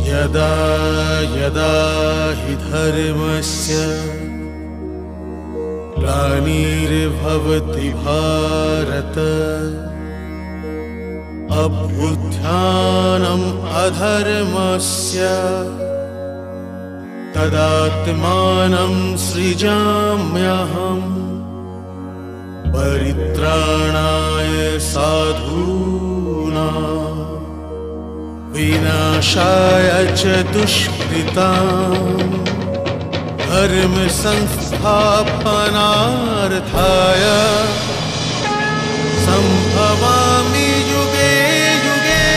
यदा यदा हि धर्मस्य ग्लानिर्भवति भारत अभ्युत्थानम् अधर्मस्य तदात्मानं सृजाम्यहम् परित्राणाय साधूनां विनाशाय च दुष्कृतां धर्म संस्थापनार्थाय संभवामि युगे युगे।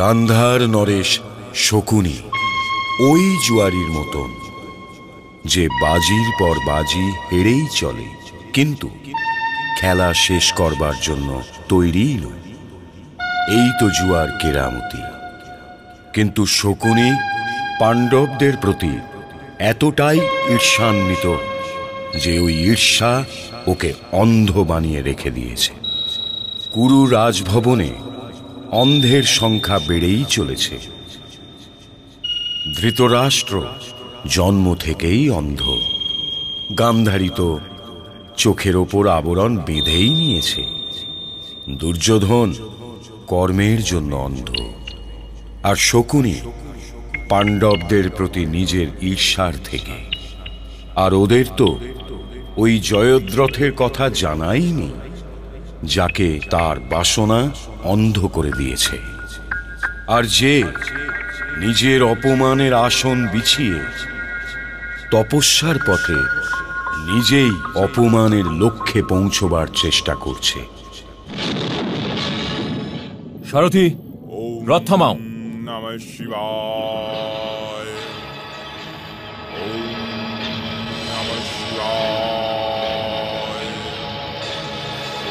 গান্ধার নরেশ শকুনি ওই জুয়ারির মতন যে বাজির পর বাজি হেরেই চলে, কিন্তু খেলা শেষ করবার জন্য তৈরি নয়। এই তো জুয়ার কেরামতি। কিন্তু শকুনি পাণ্ডবদের প্রতি এতটাই ঈর্ষান্বিত যে ওই ঈর্ষা ওকে অন্ধ বানিয়ে রেখে দিয়েছে। কুরু রাজভবনে অন্ধের সংখ্যা বেড়েই চলেছে। ধৃতরাষ্ট্র জন্ম থেকেই অন্ধ। গান্ধারী তো চোখের ওপর আবরণ বেঁধেই নিয়েছে। দুর্যোধন কর্মের জন্য অন্ধ। আর শকুনি পাণ্ডবদের প্রতি নিজের ঈর্ষার থেকে। আর ওদের তো ওই জয়দ্রথের কথা জানাইনি, যাকে তার বাসনা অন্ধ করে দিয়েছে। আর যে নিজের অপমানের আসন বিছিয়ে তপস্যার পথে নিজেই অপমানের লক্ষ্যে পৌঁছবার চেষ্টা করছে। সারথি, রথ থামাও। নমঃ শিবায়। ওম নমঃ শিবায়।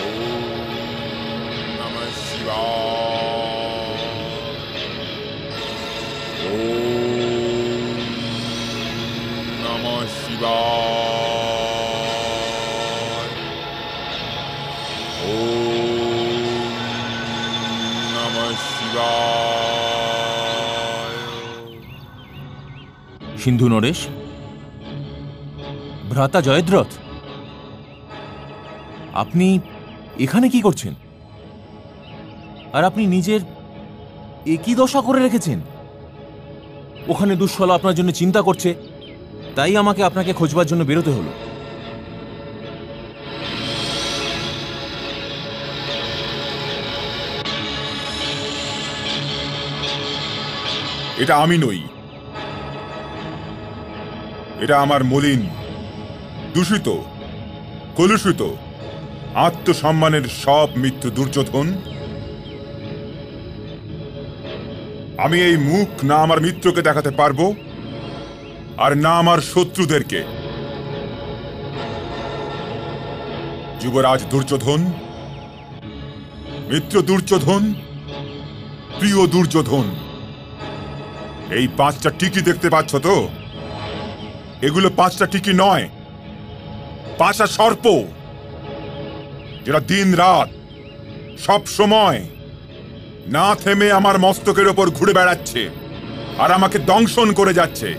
ওম নমঃ শিবায়। ওম নমঃ শিবায়। ওম নমঃ শিবায়। সিন্ধু নরেশ, ভ্রাতা জয়দ্রথ, আপনি এখানে কি করছেন? আর আপনি নিজের একই দশা করে রেখেছেন। ওখানে দুঃশলা আপনার জন্য চিন্তা করছে, তাই আমাকে আপনাকে খোঁজবার জন্য বেরোতে হলো। এটা আমি নই, এটা আমার মলিন, দূষিত, কলুষিত আত্মসম্মানের সব মিথ্যু দুর্যোধন। আমি এই মুখ না আমার মিত্রকে দেখাতে পারবো, আর না আমার শত্রুদেরকে। যুবরাজ দুর্যোধন, মিত্র দুর্যোধন, প্রিয় দুর্যোধন, এই 5টা টিকি দেখতে পাচ্ছ তো? এগুলো 5টা টিকি নয়, 5টা সর্প, যেটা দিন রাত সব সময় না থেমে আমার মস্তকের ওপর ঘুরে বেড়াচ্ছে আর আমাকে দংশন করে যাচ্ছে।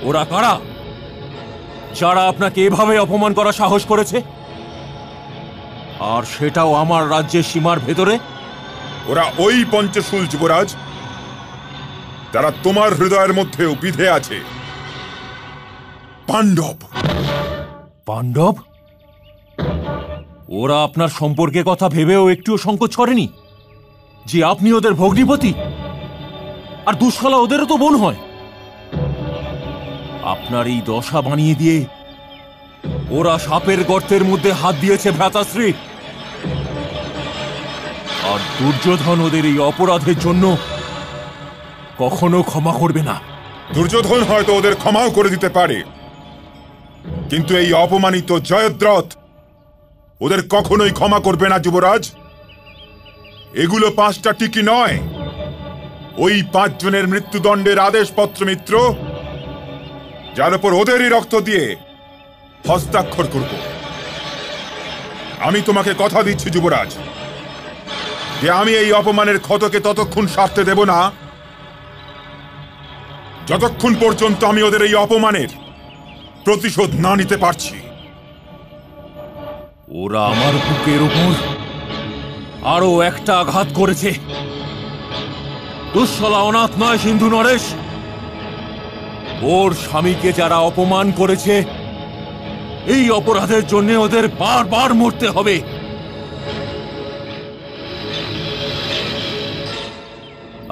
ওরা কারা, যারা আপনাকে এভাবে অপমান করা সাহস করেছে, আর সেটাও আমার রাজ্যের সীমার ভেতরে? ওরা ওই পঞ্চশূল যুবরাজ, যারা তোমার হৃদয়ের মধ্যেও বিধে আছে। পাণ্ডব। পাণ্ডব? ওরা আপনার সম্পর্কে কথা ভেবেও একটুও সংকোচ করেনি যে আপনি ওদের ভগ্নিপতি, আর দুঃশলা ওদেরও তো বোন হয়। আপনার এই দশা বানিয়ে দিয়ে ওরা সাপের গর্তের মধ্যে হাত দিয়েছে ভ্রাতাশ্রী, আর দুর্যোধন ওদের এই অপরাধের জন্য কখনো ক্ষমা করবে না। দুর্যোধন হয়তো ওদের ক্ষমাও করে দিতে পারে, কিন্তু এই অপমানিত জয়দ্রথ ওদের কখনোই ক্ষমা করবে না যুবরাজ। এগুলো 5টা টিকি নয়, ওই 5 জনের মৃত্যুদণ্ডের আদেশপত্র মিত্র, যার উপর ওদেরই রক্ত দিয়ে হস্তাক্ষর করব। আমি তোমাকে কথা দিচ্ছি যুবরাজ, যে আমি এই অপমানের ক্ষতকে ততক্ষণ সারতে দেব না যতক্ষণ পর্যন্ত আমি ওদের এই অপমানের প্রতিশোধ না নিতে পারছি। ওরা আমার বুকের উপর আরো একটা আঘাত করেছে। দুঃশলা অনাথ নয় সিন্ধু নরেশ, ওর স্বামীকে যারা অপমান করেছে, এই অপরাধের জন্য ওদের বারবার মরতে হবে।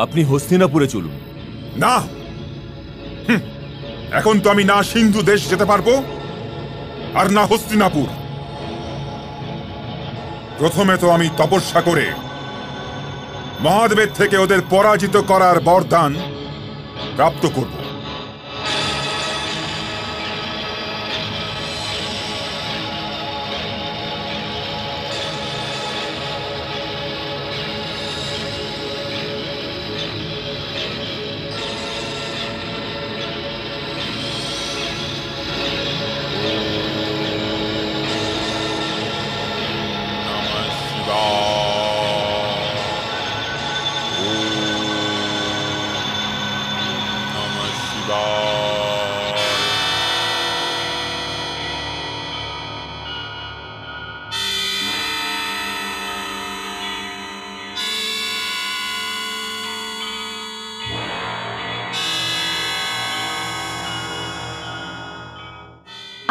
আপনি হস্তিনাপুরে চলুন। না, এখন তো আমি না সিন্ধু দেশ যেতে পারবো আর না হস্তিনাপুর। প্রথমে তো আমি তপস্যা করে মহাদেবের থেকে ওদের পরাজিত করার বরদান প্রাপ্ত করব।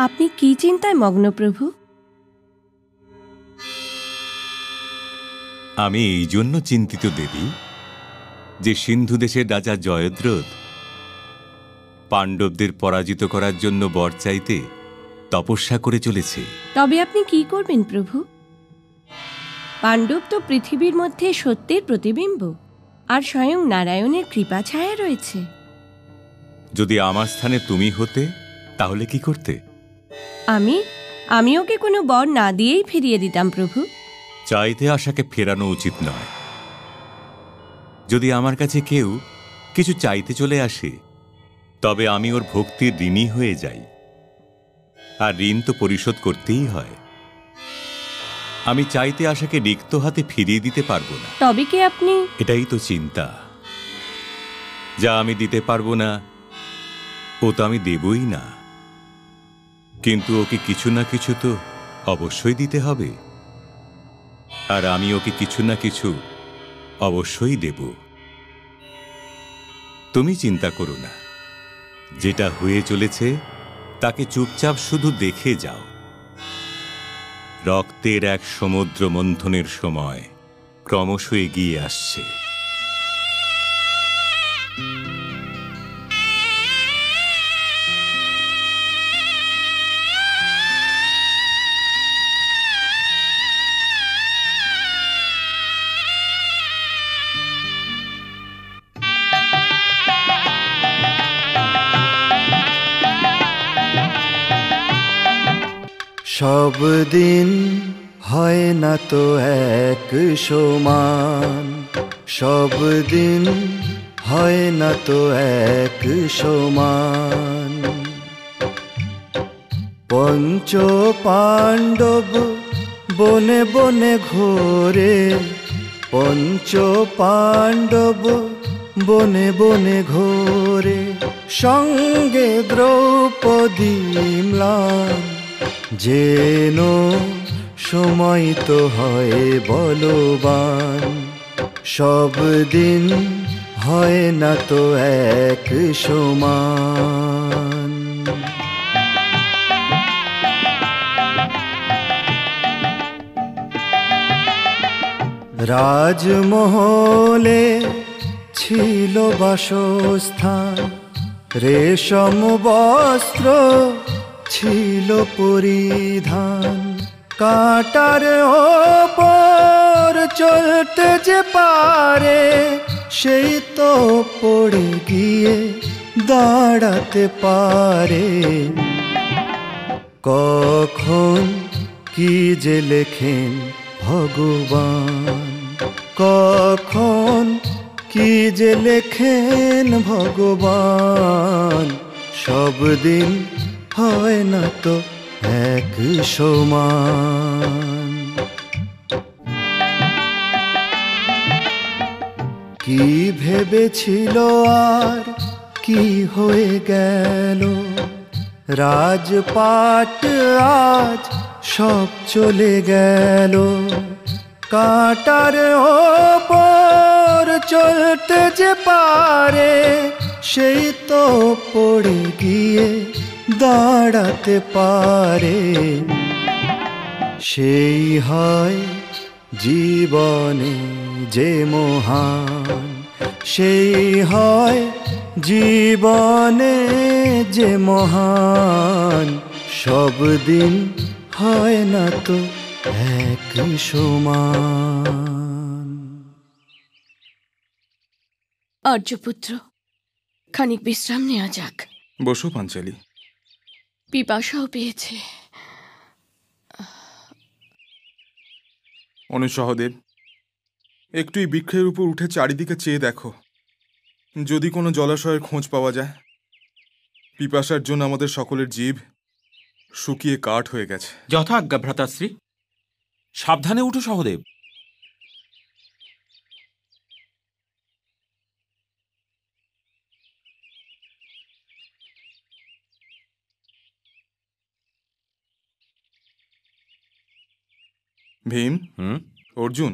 আপনি কি চিন্তায় মগ্ন প্রভু? আমি এই জন্য চিন্তিত দেবী যে সিন্ধু দেশের রাজা জয়দ্রথ পাণ্ডবদের পরাজিত করার জন্য বর চাইতে তপস্যা করে চলেছে। তবে আপনি কি করবেন প্রভু? পাণ্ডব তো পৃথিবীর মধ্যে সত্যের প্রতিবিম্ব, আর স্বয়ং নারায়ণের কৃপা ছায়া রয়েছে। যদি আমার স্থানে তুমি হতে তাহলে কি করতে? আমি ওকে কোনো বর না দিয়েই ফিরিয়ে দিতাম প্রভু। চাইতে আশাকে ফেরানো উচিত নয়। যদি আমার কাছে কেউ কিছু চাইতে চলে আসে, তবে আমি ওর ভক্তির ঋণী হয়ে যাই, আর ঋণ তো পরিশোধ করতেই হয়। আমি চাইতে আশাকে রিক্ত হাতে ফিরিয়ে দিতে পারবো না। তবে কি আপনি? এটাই তো চিন্তা। যা আমি দিতে পারবো না, ও তো আমি দেবই না। কিন্তু ওকে কিছু না কিছু তো অবশ্যই দিতে হবে, আর আমি ওকে কিছু না কিছু অবশ্যই দেব। তুমি চিন্তা করো না, যেটা হয়ে চলেছে তাকে চুপচাপ শুধু দেখে যাও। রক্তের এক সমুদ্র মন্থনের সময় ক্রমশ এগিয়ে আসছে। সব দিন হয় না তো এক সমান, সব দিন হয় না তো এক সমান। পঞ্চ পাণ্ডব বনে বনে ঘোরে, পঞ্চ পাণ্ডব বনে বনে ঘোরে, সঙ্গে দ্রৌপদী ম্লান। যেন সময় তো হয় বলবান, সব দিন হয় না তো এক সমান। রাজমহলে ছিল বাসস্থান, রেশম বস্ত্র ছিল পরিধান, কাঁটার ওপর চলতে যে পারে সেই তো পড়ে গিয়ে দাঁড়াতে পারে। কখন কি যে লেখেন ভগবান, কখন কি যে লেখেন ভগবান, সব দিন হয় না তো এক সমান। কি ভেবেছিল আর কি হয়ে গেল, রাজপাট আজ সব চলে গেল। কাঁটার ওপর চলতে যে পারে সেই তো পড়ে গিয়ে দাঁড়াতে পারে। সেই হয় জীবনে যে মহান, সেই হয় জীবনে যে মহান, সব দিন হয় না তো এক সমান। আর্যপুত্র, খানিক বিশ্রাম নেওয়া যাক। বসো পাঞ্চালী। পিপাসাও পেয়েছে। অনুজ সহদেব, একটু এই বৃক্ষের উপর উঠে চারিদিকে চেয়ে দেখো, যদি কোনো জলাশয়ের খোঁজ পাওয়া যায়। পিপাসার জন্য আমাদের সকলের জিভ শুকিয়ে কাঠ হয়ে গেছে। যথা আজ্ঞা ভ্রাতাশ্রী। সাবধানে উঠো সহদেব। ভীম, অর্জুন,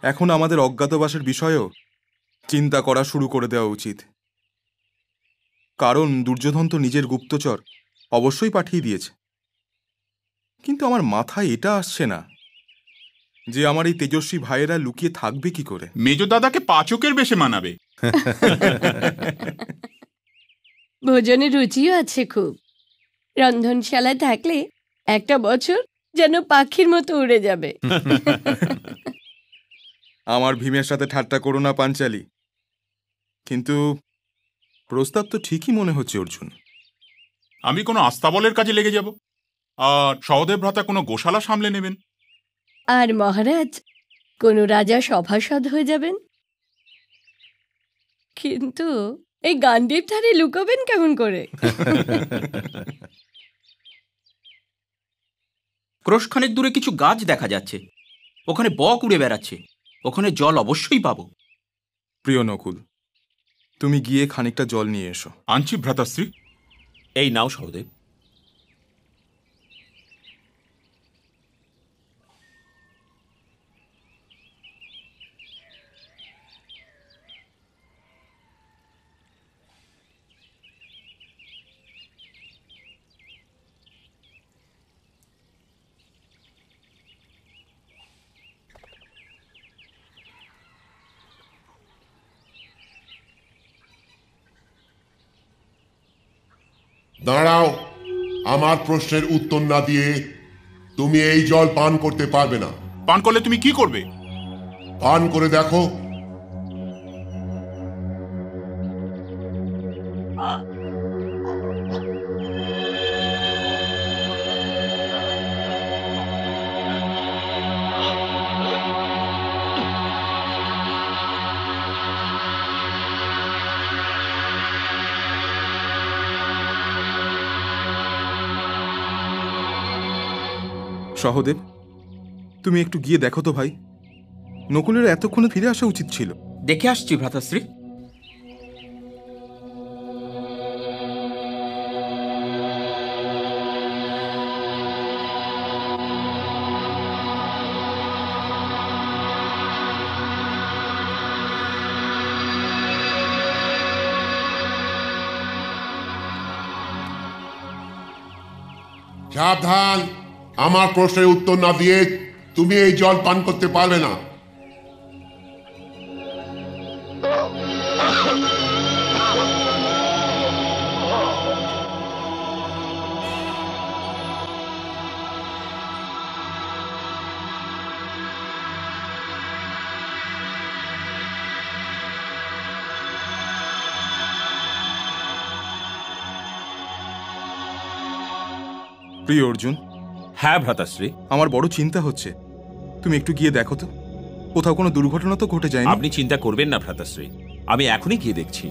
এখন আমাদের অজ্ঞাতবাসের বিষয়েও চিন্তা করা শুরু করে দেওয়া উচিত। কারণ দুর্যোধন তো নিজের গুপ্তচর অবশ্যই পাঠিয়ে দিয়েছে, কিন্তু আমার মাথায় এটা আসছে না যে আমার এই তেজস্বী ভাইয়েরা লুকিয়ে থাকবে কি করে। মেজ দাদাকে পাচকের বেশে মানাবে। ভোজনের রুচিও আছে খুব। রন্ধনশালায় থাকলে একটা বছর যেন পাখির মতো উড়ে যাবে। আমার ভীমের সাথে ঠাট্টা করো না পাঞ্চালী, কিন্তু প্রস্তাব তো ঠিকই মনে হচ্ছে অর্জুন। আমি কোনো আস্তাবলের কাজে লেগে যাব, আর সহদেব ভ্রাতা কোনো গোশালা সামলে নেবেন, আর মহারাজ কোনো রাজা সভাসদ হয়ে যাবেন। কিন্তু এই গান্ডীব ধারে লুকোবেন কেমন করে? ক্রোশখানেক দূরে কিছু গাছ দেখা যাচ্ছে, ওখানে বক উড়ে বেড়াচ্ছে, ওখানে জল অবশ্যই পাবো। প্রিয় নকুল, তুমি গিয়ে খানিকটা জল নিয়ে এসো। আনছি ভ্রাতাশ্রী। এই নাও সহদেব। দাঁড়াও, আমার প্রশ্নের উত্তর না দিয়ে তুমি এই জল পান করতে পারবে না। পান করলে তুমি কি করবে? পান করে দেখো। সহদেব, তুমি একটু গিয়ে দেখো তো ভাই, নকুলের এতক্ষণে ফিরে আসা উচিত ছিল। দেখে আসছি ভ্রাতাশ্রী। সাবধান, আমার প্রশ্নের উত্তর না দিয়ে তুমি এই জল পান করতে পারবে না। প্রিয় অর্জুন। হ্যাঁ ভ্রাতাশ্রী। আমার বড় চিন্তা হচ্ছে, তুমি একটু গিয়ে দেখো তো, কোথাও কোনো দুর্ঘটনা তো ঘটে যায়নি। আপনি চিন্তা করবেন না ভ্রাতাশ্রী, আমি এখনই গিয়ে দেখছি।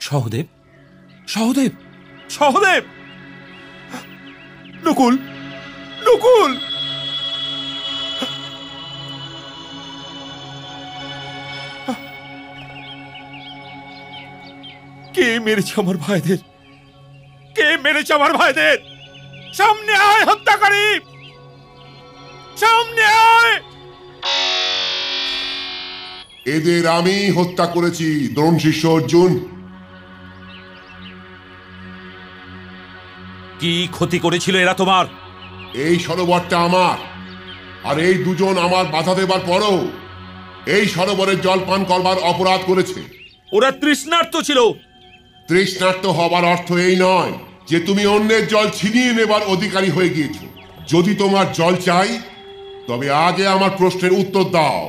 সহদেব, সহদেব, সহদেব! নকুল, নকুল! কে মেরেছে আমার ভাইদের? কে মেরেছে আমার ভাইদের? সামনে আয় হত্যাকারী, সামনে আয়! এদের আমি হত্যা করেছি দ্রোণ শিষ্য অর্জুন। কি ক্ষতি করেছিল এরা তোমার? এই সরোবরটা আমার, আর এই দুজন আমার বাধা দেবার পরও এই সরোবরের জল পান করবার অপরাধ করেছে। ওরা তৃষ্ণার্ত ছিল। তৃষ্ণার্ত হবার অর্থ এই নয় যে তুমি অন্যের জল ছিনিয়ে নেবার অধিকারী হয়ে গিয়েছ। যদি তোমার জল চাই, তবে আগে আমার প্রশ্নের উত্তর দাও,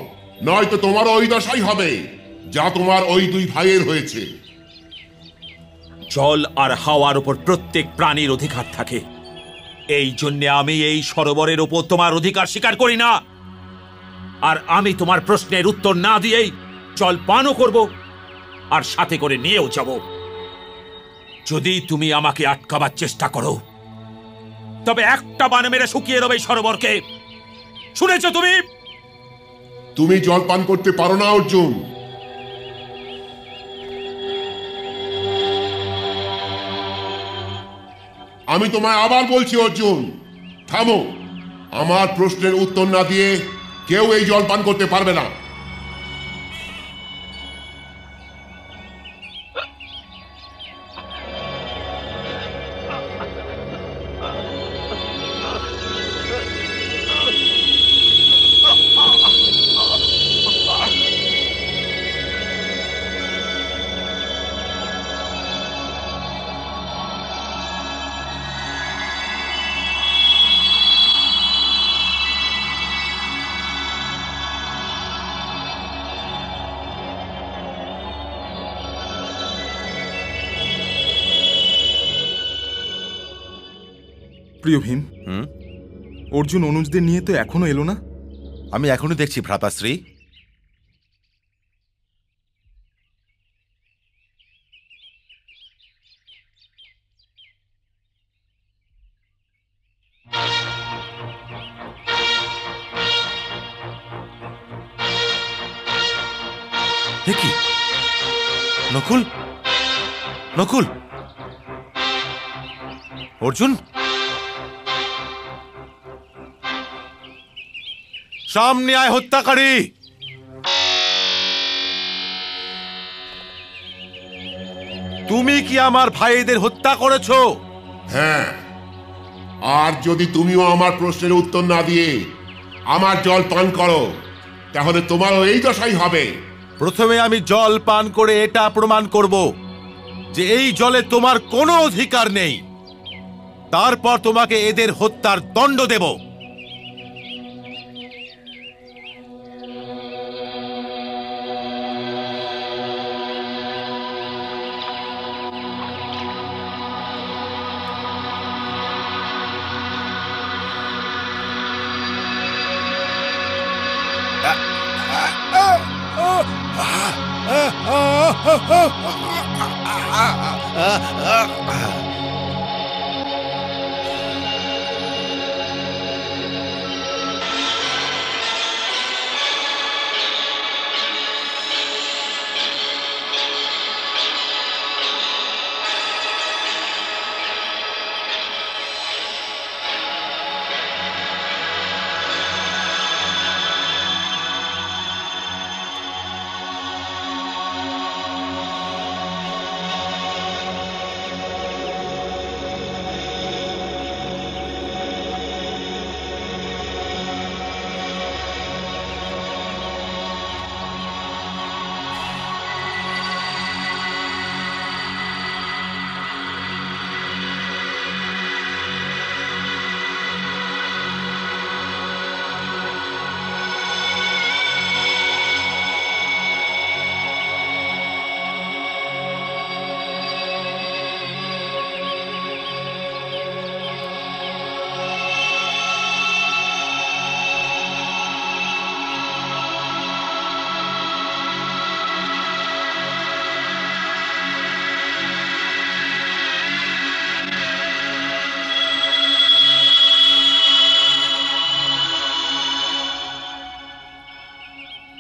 নয়তো তোমার ওই দশাই হবে যা তোমার ওই দুই ভাইয়ের হয়েছে। জল আর হাওয়ার উপর প্রত্যেক প্রাণীর অধিকার থাকে। এই জন্য আমি এই সরোবরের উপর তোমার অধিকার স্বীকার করি না। আর আমি তোমার প্রশ্নের উত্তর না দিয়েই জল পানও করব, আর সাথে করে নিয়েও যাব। যদি তুমি আমাকে আটকাবার চেষ্টা করো, তবে একটা বান মেরে শুকিয়ে দেবে এই সরোবরকে। শুনেছো তুমি? তুমি জল পান করতে পারো না অর্জুন। আমি তোমায় আবার বলছি অর্জুন, থামো। আমার প্রশ্নের উত্তর না দিয়ে কেউ এই জল পান করতে পারবে না। প্রিয় ভীম, অর্জুন অনুজদের নিয়ে তো এখনো এলো না। আমি এখনই দেখছি ভ্রাতাশ্রী। কি নকুল, নকুল, অর্জুন, সামনে আয় হত্যাকারী! তুমি কি আমার ভাইদের হত্যা করেছো? হ্যাঁ, আর যদি তুমিও আমার প্রশ্নের উত্তর না দিয়ে আমার জল পান করো, তাহলে তোমারও এই দশাই হবে। প্রথমে আমি জল পান করে এটা প্রমাণ করব যে এই জলে তোমার কোনো অধিকার নেই। তারপর তোমাকে এদের হত্যার দণ্ড দেব।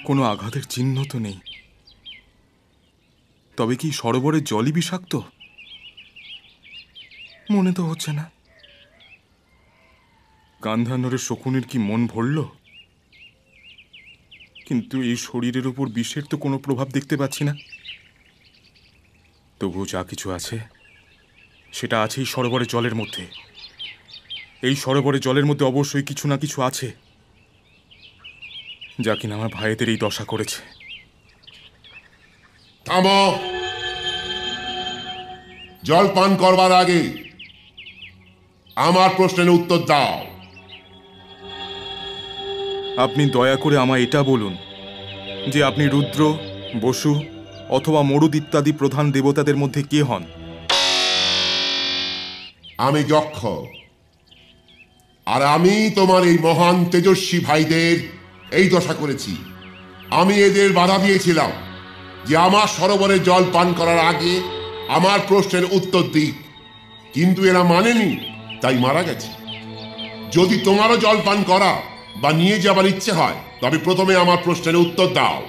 কোনো আঘাতের চিহ্ন তো নেই। তবে কি সরোবরের জলই বিষাক্ত? মনে তো হচ্ছে না। গান্ধারনরের শকুনের কি মন ভরল? কিন্তু এই শরীরের উপর বিষের তো কোনো প্রভাব দেখতে পাচ্ছি না। তবু যা কিছু আছে সেটা আছে এই সরোবরের জলের মধ্যে। এই সরোবরের জলের মধ্যে অবশ্যই কিছু না কিছু আছে যা কিনা আমার ভাইদের এই দশা করেছে। থামো। জল পান করবার আগে আমার প্রশ্নের উত্তর দাও। আপনি দয়া করে আমায় এটা বলুন যে আপনি রুদ্র, বসু অথবা মরুদ ইত্যাদি প্রধান দেবতাদের মধ্যে কে হন? আমি যক্ষ, আর আমি তোমার এই মহান তেজস্বী ভাইদের এই দশা করেছি। আমি এদের বাধা দিয়েছিলাম যে আমার সরোবরে জল পান করার আগে আমার প্রশ্নের উত্তর দিক, কিন্তু এরা মানেনি, তাই মারা গেছে। যদি তোমারও জল পান করা বা নিয়ে যাবার ইচ্ছে হয় তবে প্রথমে আমার প্রশ্নের উত্তর দাও।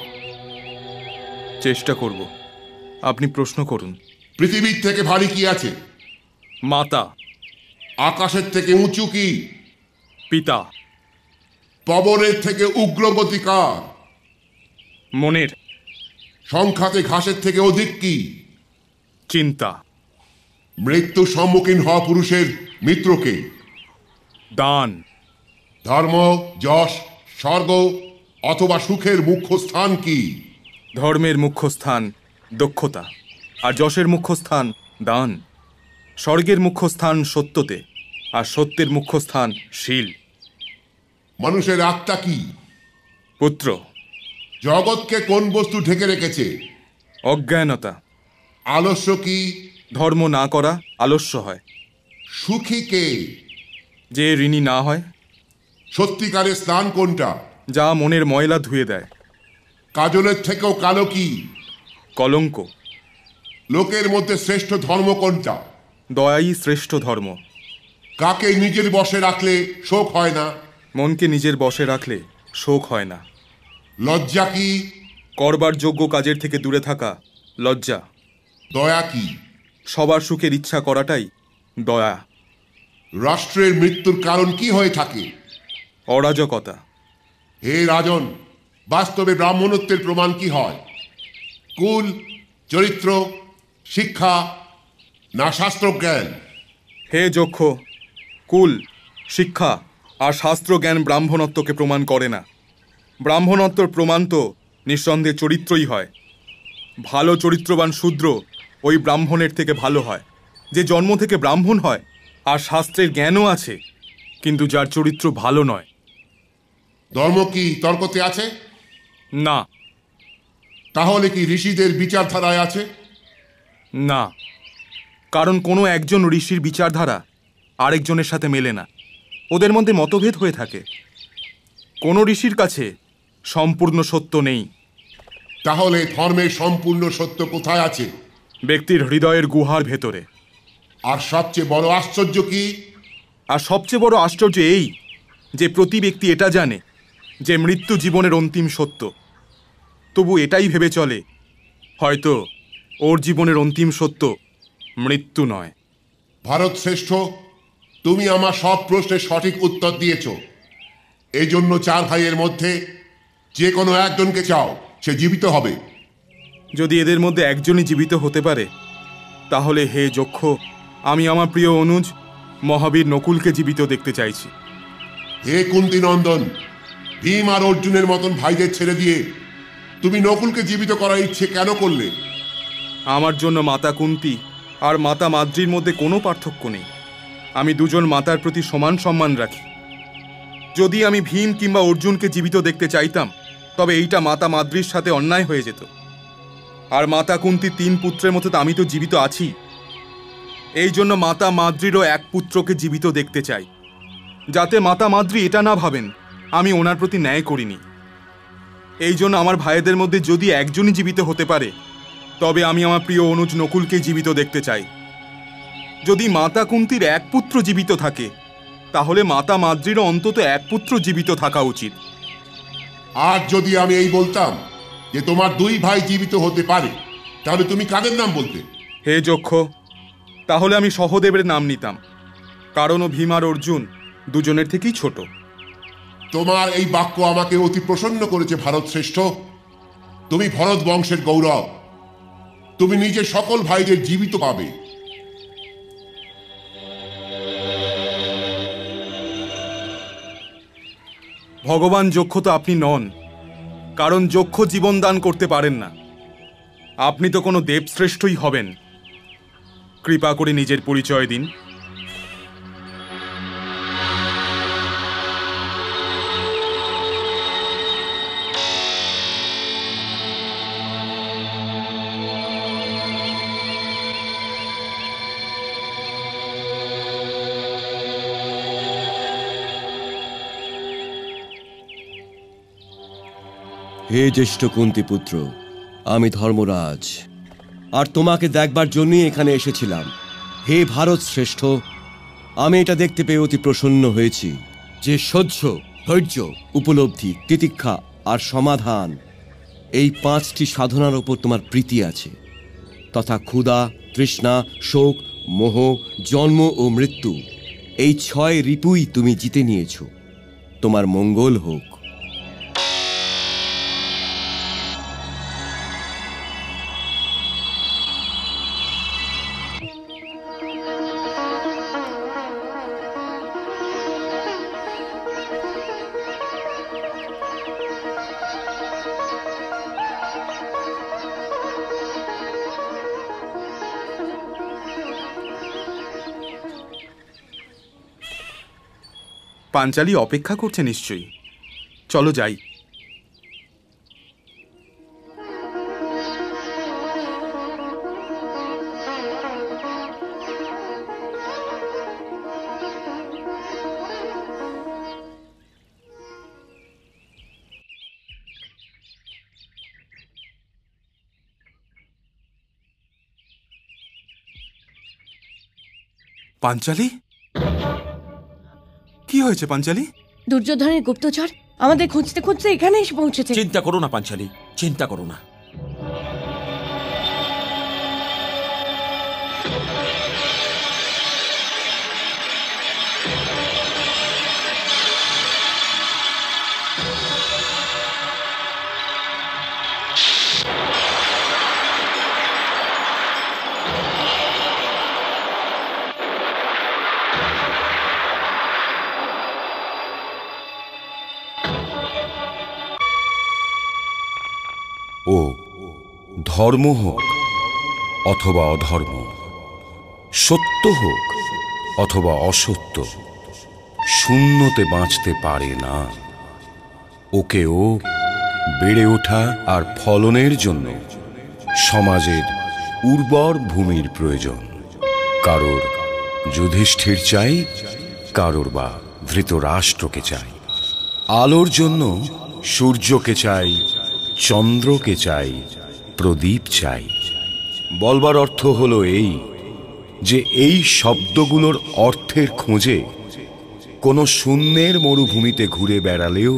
চেষ্টা করব। আপনি প্রশ্ন করুন। পৃথিবীর থেকে ভারী কি আছে? মাতা। আকাশের থেকে উঁচু কি? পিতা। পবনের থেকে উগ্রগতি কার? মনের। সংখ্যাতে ঘাসের থেকে অধিক কি? চিন্তা। মৃত্যু সম্মুখীন হওয়া পুরুষের মিত্রকে? দান। ধর্ম, যশ, স্বর্গ অথবা সুখের মুখ্য স্থান কি? ধর্মের মুখ্য স্থান দক্ষতা, আর যশের মুখ্য স্থান দান। স্বর্গের মুখ্য স্থান সত্যতে, আর সত্যের মুখ্য স্থান শীল। মানুষের আত্মা কি? পুত্র। জগৎকে কোন বস্তু ঢেকে রেখেছে? অজ্ঞানতা। আলস্য কি? ধর্ম না করা আলস্য হয়। সুখী কে? যে ঋণী না হয়। সত্যিকারের স্নান কোনটা? যা মনের ময়লা ধুয়ে দেয়। কাজলের থেকেও কালো কি? কলঙ্ক। লোকের মধ্যে শ্রেষ্ঠ ধর্ম কোনটা? দয়াই শ্রেষ্ঠ ধর্ম। কাকে নিজের বশে রাখলে শোক হয় না? মনকে নিজের বশে রাখলে শোক হয় না। লজ্জা কি? করবার যোগ্য কাজের থেকে দূরে থাকা লজ্জা। দয়া কি? সবার সুখের ইচ্ছা করাটাই দয়া। রাষ্ট্রের মৃত্যুর কারণ কি হয়ে থাকে? অরাজকতা। হে রাজন, বাস্তবে ব্রাহ্মণত্বের প্রমাণ কি হয়? কুল, চরিত্র, শিক্ষা না শাস্ত্রজ্ঞান? হে যক্ষ, কুল, শিক্ষা আর শাস্ত্রজ্ঞান ব্রাহ্মণত্বকে প্রমাণ করে না। ব্রাহ্মণত্বর প্রমাণ তো নিঃসন্দেহে চরিত্রই হয়। ভালো চরিত্রবান শূদ্র ওই ব্রাহ্মণের থেকে ভালো হয় যে জন্ম থেকে ব্রাহ্মণ হয় আর শাস্ত্রের জ্ঞানও আছে, কিন্তু যার চরিত্র ভালো নয়। ধর্ম কি তর্কতে আছে? না। তাহলে কি ঋষিদের বিচারধারায় আছে? না, কারণ কোনো একজন ঋষির বিচারধারা আরেকজনের সাথে মেলে না। ওদের মধ্যে মতভেদ হয়ে থাকে। কোনো ঋষির কাছে সম্পূর্ণ সত্য নেই। তাহলে ধর্মের সম্পূর্ণ সত্য কোথায় আছে? ব্যক্তির হৃদয়ের গুহার ভেতরে। আর সবচেয়ে বড় আশ্চর্য কি? আর সবচেয়ে বড় আশ্চর্য এই যে প্রতি ব্যক্তি এটা জানে যে মৃত্যু জীবনের অন্তিম সত্য, তবু এটাই ভেবে চলে হয়তো ওর জীবনের অন্তিম সত্য মৃত্যু নয়। ভারত শ্রেষ্ঠ, তুমি আমার সব প্রশ্নের সঠিক উত্তর দিয়েছ। এই জন্য 4 ভাইয়ের মধ্যে যে কোনো একজনকে চাও, সে জীবিত হবে। যদি এদের মধ্যে একজনই জীবিত হতে পারে তাহলে হে যক্ষ, আমি আমার প্রিয় অনুজ মহাবীর নকুলকে জীবিত দেখতে চাইছি। হে কুন্তি নন্দন, ভীম আর অর্জুনের মতন ভাইদের ছেড়ে দিয়ে তুমি নকুলকে জীবিত করার ইচ্ছে কেন করলে? আমার জন্য মাতা কুন্তি আর মাতা মাদ্রির মধ্যে কোনো পার্থক্য নেই। আমি দুজন মাতার প্রতি সমান সম্মান রাখি। যদি আমি ভীম কিংবা অর্জুনকে জীবিত দেখতে চাইতাম তবে এইটা মাতা মাদ্রির সাথে অন্যায় হয়ে যেত। আর মাতা কুন্তির 3 পুত্রের মধ্যে আমি তো জীবিত আছি। এই জন্য মাতা মাদ্রিরও এক পুত্রকে জীবিত দেখতে চাই, যাতে মাতা মাদ্রি এটা না ভাবেন আমি ওনার প্রতি ন্যায় করিনি। এই জন্য আমার ভাইদের মধ্যে যদি একজনই জীবিত হতে পারে তবে আমি আমার প্রিয় অনুজ নকুলকে জীবিত দেখতে চাই। যদি মাতা কুন্তির এক পুত্র জীবিত থাকে তাহলে মাতা মাদ্রিরও অন্তত এক পুত্র জীবিত থাকা উচিত। আর যদি আমি এই বলতাম যে তোমার দুই ভাই জীবিত হতে পারে, তাহলে তুমি কাদের নাম বলতে? হে যক্ষ, তাহলে আমি সহদেবের নাম নিতাম, কারণ ও ভীম আর অর্জুন দুজনের থেকেই ছোট। তোমার এই বাক্য আমাকে অতি প্রসন্ন করেছে ভারত শ্রেষ্ঠ। তুমি ভরত বংশের গৌরব। তুমি নিজের সকল ভাইদের জীবিত পাবে। ভগবান যক্ষ তো আপনি নন, কারণ যক্ষ জীবন দান করতে পারেন না। আপনি তো কোনো দেবশ্রেষ্ঠই হবেন। কৃপা করে নিজের পরিচয় দিন। হে জ্যেষ্ঠ কুন্তিপুত্র, আমি ধর্মরাজ, আর তোমাকে দেখবার জন্যই এখানে এসেছিলাম। হে ভারত শ্রেষ্ঠ, আমি এটা দেখতে পেয়ে অতি প্রসন্ন হয়েছি যে সহ্য, ধৈর্য, উপলব্ধি, তিতিক্ষা আর সমাধান, এই 5টি সাধনার ওপর তোমার প্রীতি আছে, তথা ক্ষুধা, তৃষ্ণা, শোক, মোহ, জন্ম ও মৃত্যু, এই 6 রিপুই তুমি জিতে নিয়েছ। তোমার মঙ্গল হোক। পাঞ্চালী অপেক্ষা করছে নিশ্চয়ই। চলো যাই। পাঞ্চালী, কি হয়েছে পাঞ্চালী? দুর্যোধনের গুপ্তচর আমাদের খুঁজতে খুঁজতে এখানে এসে পৌঁছেছে। চিন্তা করো না পাঞ্চালী, চিন্তা করো না। ও ধর্ম হোক অথবা অধর্ম, সত্য হোক অথবা অসত্য, শূন্যতে বাঁচতে পারে না। ওকেও বেড়ে ওঠা আর ফলনের জন্য সমাজের উর্বর ভূমির প্রয়োজন। কারোর যুধিষ্ঠির চাই, কারোর বা ধৃতরাষ্ট্রকে চাই। আলোর জন্য সূর্যকে চাই, চন্দ্রকে চাই, প্রদীপ চাই। বলবার অর্থ হলো এই যে এই শব্দগুলোর অর্থের খোঁজে কোনো শূন্যের মরুভূমিতে ঘুরে বেড়ালেও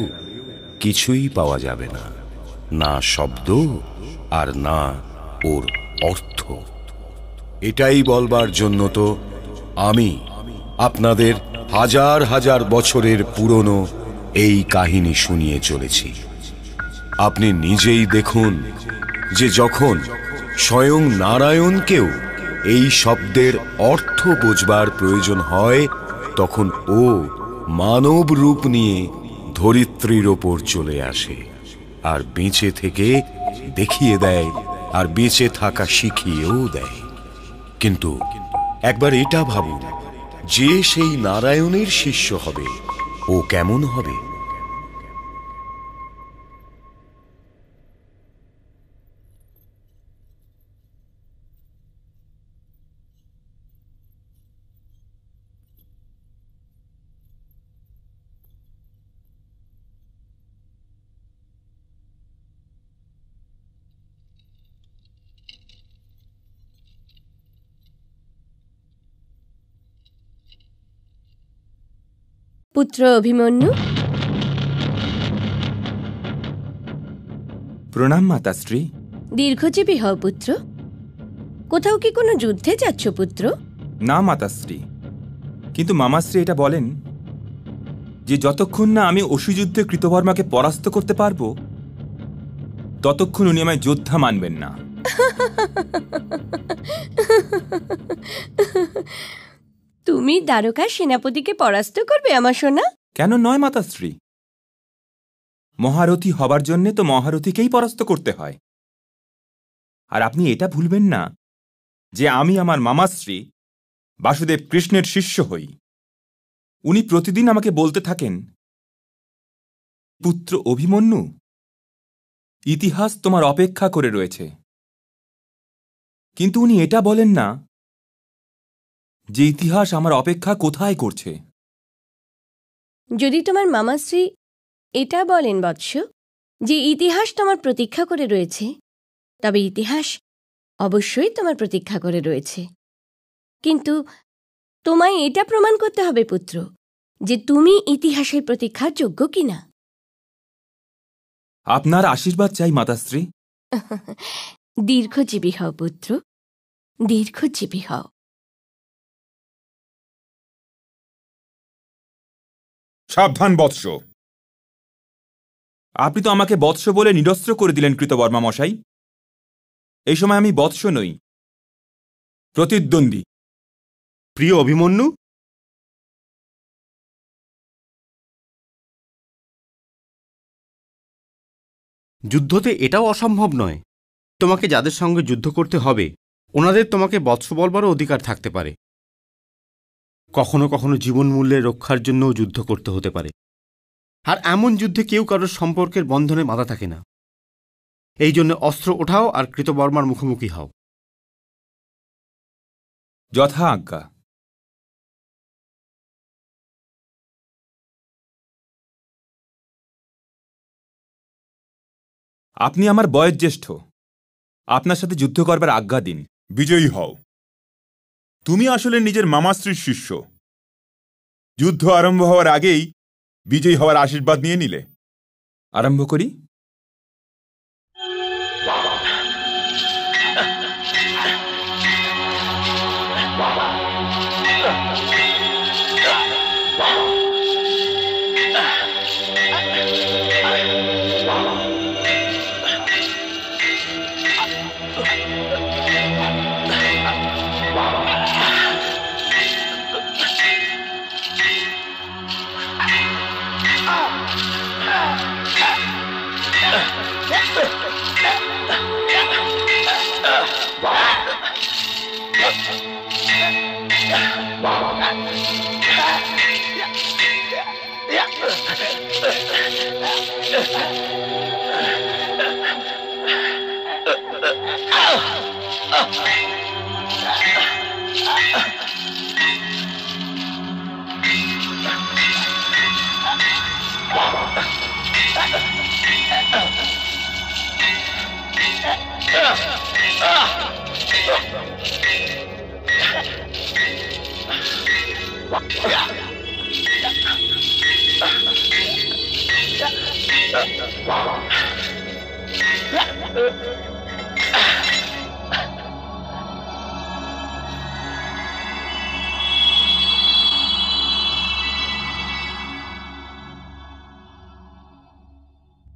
কিছুই পাওয়া যাবে না, না শব্দ আর না ওর অর্থ। এটাই বলবার জন্য তো আমি আপনাদের হাজার হাজার বছরের পুরনো এই কাহিনী শুনিয়ে চলেছি। আপনি নিজেই দেখুন যে যখন স্বয়ং নারায়ণকেও এই শব্দের অর্থ বোঝবার প্রয়োজন হয়, তখন ও মানব রূপ নিয়ে ধরিত্রীর ওপর চলে আসে আর বেঁচে থেকে দেখিয়ে দেয়, আর বেঁচে থাকা শিখিয়েও দেয়। কিন্তু একবার এটা ভাবুন, যে সেই নারায়ণের শিষ্য হবে, ও কেমন হবে? পুত্র অভিমন্যু, প্রণাম মাতাশ্রী। দীর্ঘজীবী হও পুত্র। কোথাও কি কোনো যুদ্ধে যাচ্ছ পুত্র? না মাতাশ্রী, কিন্তু মামাশ্রী এটা বলেন যে যতক্ষণ না আমি অসুযুদ্ধে কৃতবর্মাকে পরাস্ত করতে পারবো ততক্ষণ উনি আমায় যোদ্ধা মানবেন না। তুমি দ্বারকার সেনাপতিকে পরাস্ত করবে আমার সোনা? কেন নয় মাতাশ্রী, মহারথী হবার জন্যে তো মহারথীকেই পরাস্ত করতে হয়। আর আপনি এটা ভুলবেন না যে আমি আমার মামাশ্রী বাসুদেব কৃষ্ণের শিষ্য হই। উনি প্রতিদিন আমাকে বলতে থাকেন, পুত্র অভিমন্যু, ইতিহাস তোমার অপেক্ষা করে রয়েছে। কিন্তু উনি এটা বলেন না যে ইতিহাস আমার অপেক্ষা কোথায় করছে। যদি তোমার মামাশ্রী এটা বলেন বৎস যে ইতিহাস তোমার প্রতীক্ষা করে রয়েছে, তবে ইতিহাস অবশ্যই তোমার প্রতীক্ষা করে রয়েছে। কিন্তু তোমায় এটা প্রমাণ করতে হবে পুত্র যে তুমি ইতিহাসের প্রতীক্ষার যোগ্য কিনা। আপনার আশীর্বাদ চাই মাতাশ্রী। দীর্ঘজীবী হও পুত্র, দীর্ঘজীবী হও। সাবধান বৎস। আপনি তো আমাকে বৎস বলে নিরস্ত্র করে দিলেন কৃতবর্মা মশাই। এই সময় আমি বৎস নই, প্রতিদ্বন্দ্বী। প্রিয় অভিমন্যু, যুদ্ধতে এটাও অসম্ভব নয়। তোমাকে যাদের সঙ্গে যুদ্ধ করতে হবে ওনাদের তোমাকে বৎস বলবারও অধিকার থাকতে পারে। কখনো কখনো জীবন মূল্যের রক্ষার জন্যও যুদ্ধ করতে হতে পারে। আর এমন যুদ্ধে কেউ কারোর সম্পর্কের বন্ধনে বাধা থাকে না। এই জন্য অস্ত্র ওঠাও আর কৃতবর্মার মুখোমুখি হও। যথা আজ্ঞা। আপনি আমার বয়োজ্যেষ্ঠ, আপনার সাথে যুদ্ধ করবার আজ্ঞা দিন। বিজয়ী হও। তুমি আসলে নিজের মামাশ্রীর শিষ্য। যুদ্ধ আরম্ভ হওয়ার আগেই বিজয়ী হওয়ার আশীর্বাদ নিয়ে নিলে। আরম্ভ করি।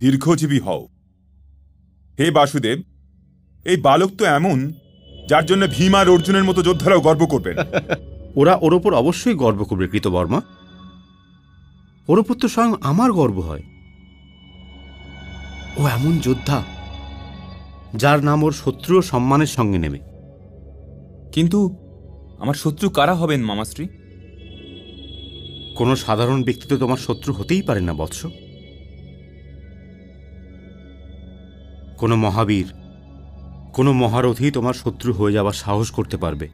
দীর্ঘজীবী হও। হে বাসুদেব, এই বালক তো এমন যার জন্য ভীম আর অর্জুনের মতো যোদ্ধারাও গর্ব করবেন। ওরা ওর ওপর অবশ্যই গর্ব করবে কৃতবর্মা। ওর ওপর তো স্বয়ং আমার গর্ব হয়। ও এমন যোদ্ধা যার নাম ওর শত্রুও সম্মানের সঙ্গে নেবে। কিন্তু আমার শত্রু কারা হবেন মামাশ্রী? কোনো সাধারণ ব্যক্তি তো তোমার শত্রু হতেই পারে না বৎস। কোনো মহাবীর, কোনো মহারথী তোমার শত্রু হয়ে যাওয়ার সাহস করতে পারবে।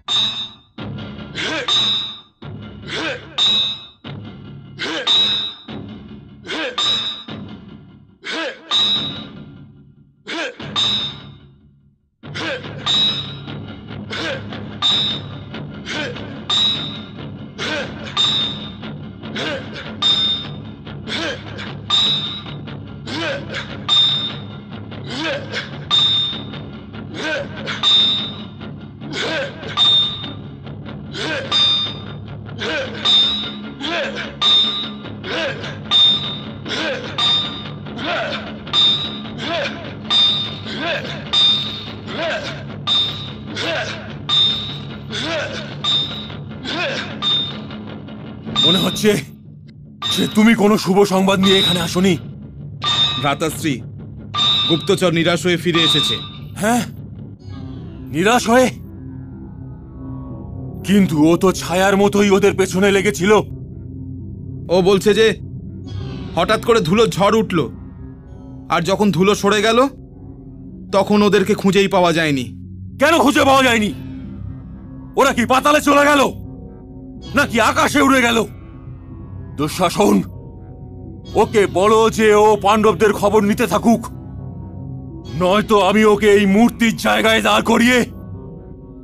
মনে হচ্ছে যে তুমি কোনো শুভ সংবাদ নিয়ে এখানে আসোনি। ভ্রাতাশ্রী, গুপ্তচর নিরাশ হয়ে ফিরে এসেছে। হ্যাঁ, নিরাশ হয়ে? কিন্তু ও তো ছায়ার মতোই ওদের পেছনে লেগেছিল। ও বলছে যে হঠাৎ করে ধুলো ঝড় উঠল, আর যখন ধুলো সরে গেল তখন ওদেরকে খুঁজেই পাওয়া যায়নি। কেন খুঁজে পাওয়া যায়নি? ওরা কি পাতালে চলে গেল নাকি আকাশে উড়ে গেল? দুঃশাসন, ওকে বলো যে ও পাণ্ডবদের খবর নিতে থাকুক, নয়তো আমি ওকে এই মূর্তির জায়গায় দাঁড় করিয়ে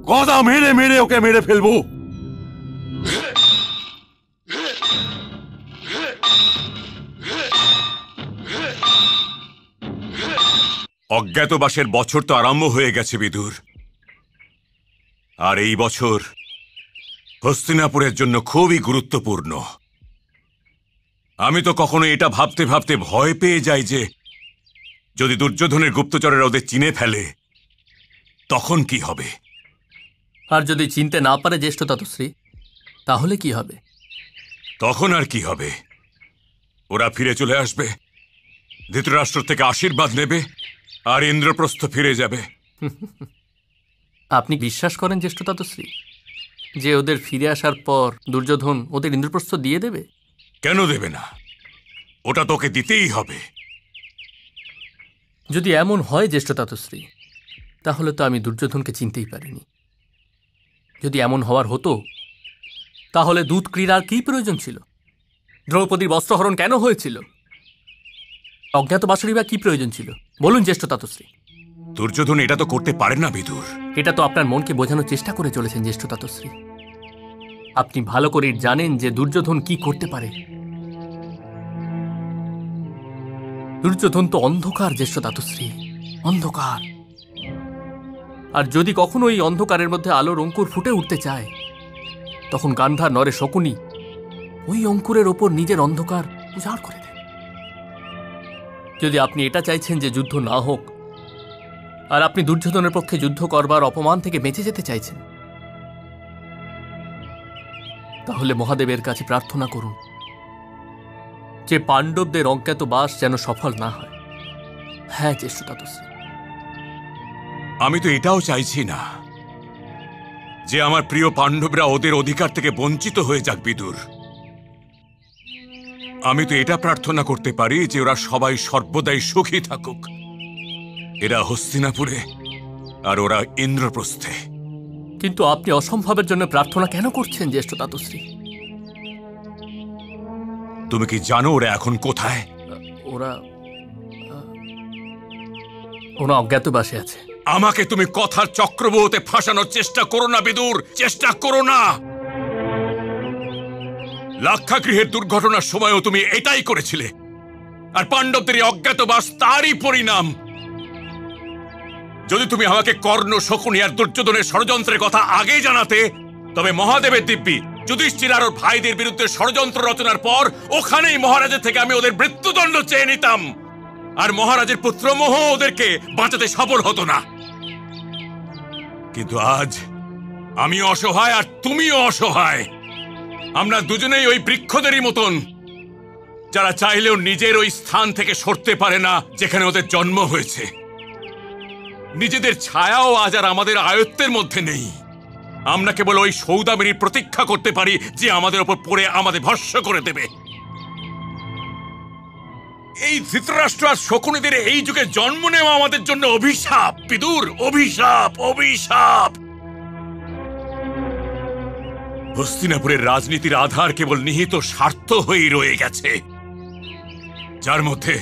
গদা মেরে মেরে ওকে মেরে ফেলবো। অজ্ঞাতবাসের বছর তো আরম্ভ হয়ে গেছে বিদুর, আর এই বছর হস্তিনাপুরের জন্য খুবই গুরুত্বপূর্ণ। আমি তো কখনো এটা ভাবতে ভাবতে ভয় পেয়ে যাই যে যদি দুর্যোধনের গুপ্তচরেরা ওদের চিনে ফেলে তখন কি হবে। আর যদি চিনতে না পারে জ্যেষ্ঠ ততশ্রী, তাহলে কি হবে? তখন আর কি হবে? ওরা ফিরে চলে আসবে, ধৃতরাষ্ট্র থেকে আশীর্বাদ নেবে, আর ইন্দ্রপ্রস্থ ফিরে যাবে। আপনি বিশ্বাস করেন জ্যেষ্ঠ ততশ্রী যে ওদের ফিরে আসার পর দুর্যোধন ওদের ইন্দ্রপ্রস্থ দিয়ে দেবে? কেন দেবে না? ওটা তোকে দিতেই হবে। যদি এমন হয় জ্যেষ্ঠ ততশ্রী, তাহলে তো আমি দুর্যোধনকে চিনতেই পারিনি। যদি এমন হওয়ার হতো তাহলে দূত ক্রীড়ার কি প্রয়োজন ছিল? দ্রৌপদীর বস্ত্রহরণ কেন হয়েছিল? অজ্ঞাতবাসেরই বা কি প্রয়োজন ছিল? বলুন জ্যেষ্ঠ ততশ্রী। দুর্যোধন এটা তো করতে পারে না বিদুর। এটা তো আপনার মনকে বোঝানোর চেষ্টা করে চলেছেন জ্যেষ্ঠ ততশ্রী। আপনি ভালো করে জানেন যে দুর্যোধন কি করতে পারে। দুর্যোধন তো অন্ধকার জ্যেষ্ঠ ততশ্রী, অন্ধকার। আর যদি কখনো এই অন্ধকারের মধ্যে আলোর অঙ্কুর ফুটে উঠতে চায়, তখন গান্ধার নরে শকুনি ওই অঙ্কুরের ওপর নিজের অন্ধকার উজাড় করে দেন। যদি আপনি এটা চাইছেন যে যুদ্ধ না হোক, আর আপনি দুর্যোধনের পক্ষে যুদ্ধ করবার অপমান থেকে বেঁচে যেতে চাইছেন, তাহলে মহাদেবের কাছে প্রার্থনা করুন যে পাণ্ডবদের অজ্ঞাতবাস যেন সফল না হয়। হ্যাঁ জ্যেষ্ঠ ততশ্রী, আমি তো এটাও চাইছি না যে আমার প্রিয় পাণ্ডবরা ওদের অধিকার থেকে বঞ্চিত হয়ে যাক বিদুর। আমি তো এটা প্রার্থনা করতে পারি যে ওরা সবাই সর্বদাই সুখী থাকুক, এরা হস্তিনাপুরে আর ওরা ইন্দ্রপ্রস্থে। কিন্তু আপনি অসম্ভবের জন্য প্রার্থনা কেন করছেন জ্যেষ্ঠ ততশ্রী? তুমি কি জানো ওরা এখন কোথায়? ওরা অজ্ঞাতবাসে আছে। আমাকে তুমি কথার চক্রবর্তীতে ফাঁসানোর চেষ্টা করো না বিদুর, চেষ্টা করো না। লাক্ষাগৃহের দুর্ঘটনার সময়ও তুমি এটাই করেছিলে, আর পাণ্ডবদের এই অজ্ঞাতবাস তারই পরিণাম। যদি তুমি আমাকে কর্ণ, শকুনি আর দুর্যোধনের ষড়যন্ত্রের কথা আগেই জানাতে, তবে মহাদেবের দিব্যি যুধিষ্ঠির আর ওর ভাইদের বিরুদ্ধে ষড়যন্ত্র রচনার পর ওখানেই মহারাজের থেকে আমি ওদের মৃত্যুদণ্ড চেয়ে নিতাম, আর মহারাজের পুত্রমোহ ওদেরকে বাঁচাতে সফল হতো না। কিন্তু আজ আমি অসহায় আর তুমিও অসহায়। আমরা দুজনেই ওই বৃক্ষদেরই মতন, যারা চাইলেও নিজের ওই স্থান থেকে সরতে পারে না যেখানে ওদের জন্ম হয়েছে। নিজেদের ছায়াও আজ আর আমাদের আয়ত্তের মধ্যে নেই। আমরা কেবল ওই সৌদামিনীর প্রতীক্ষা করতে পারি যে আমাদের ওপর পড়ে আমাদের ভস্ম করে দেবে। এই ধৃতরাষ্ট্র আর শকুনিদের এই যুগে জন্ম নেওয়া আমাদের জন্য অভিশাপ বিদুর, অভিশাপ, অভিশাপ। হস্তিনাপুরের রাজনীতির আধার কেবল নিহিত স্বার্থ হয়েই রয়ে গেছে, যার মধ্যে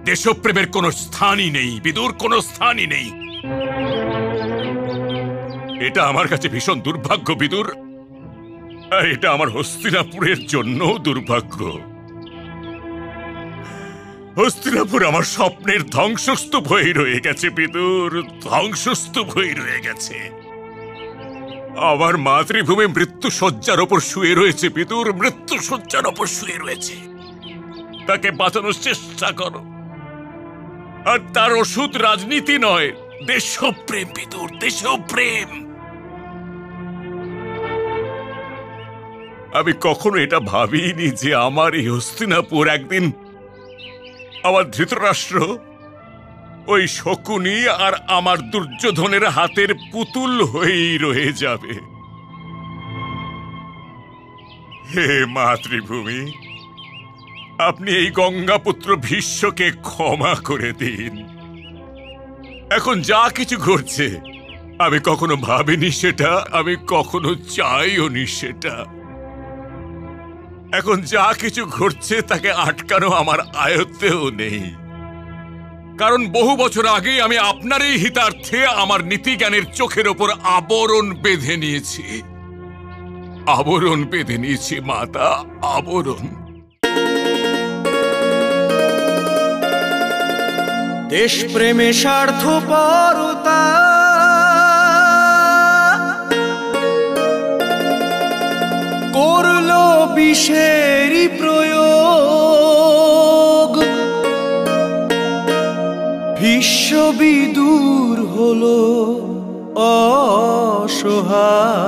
দেশপ্রেমের কোনো স্থানই নেই বিদুর, কোনো স্থানই নেই। এটা আমার কাছে ভীষণ দুর্ভাগ্য বিদুর, আর এটা আমার হস্তিনাপুরের জন্য দুর্ভাগ্য। হস্তিনাপুর আমার স্বপ্নের ধ্বংসস্তূপ হয়ে রয়ে গেছে বিদুর, ধ্বংসস্তূপ হয়ে রয়ে গেছে। আমার মাতৃভূমি মৃত্যু শয্যার ওপর শুয়ে রয়েছে বিদুর, মৃত্যু শয্যার ওপর শুয়ে রয়েছে। তাকে বাঁচানোর চেষ্টা করো, আর তার ওষুধ রাজনীতি নয়, দেশপ্রেম বিদুর, দেশপ্রেম। আমি কখনো এটা ভাবিনি যে আমার এই হস্তিনাপুর একদিন আমার ধৃতরাষ্ট্র, ওই শকুনি আর আমার দুর্যোধনের হাতের পুতুল হয়েই রয়ে যাবে। হে মাতৃভূমি, আপনি এই গঙ্গাপুত্র ভীষ্মকে ক্ষমা করে দিন। এখন যা কিছু ঘটছে আমি কখনো ভাবিনি সেটা, আমি কখনো চাইওনি সেটা। এখন যা কিছু ঘটছে তাকে আটকানো আমার আয়ত্তেও নেই, কারণ বহু বছর আগেই আমি আপনারই হিতার্থে আমার নীতিজ্ঞানের চোখের ওপর আবরণ বেঁধে নিয়েছি। আবরণ বেঁধে নিয়েছি মাতা, আবরণ। দেশপ্রেমে স্বার্থপরতা করলো বিষেরই প্রয়োগ, বিশ্ববিদুর হলো অসহায়।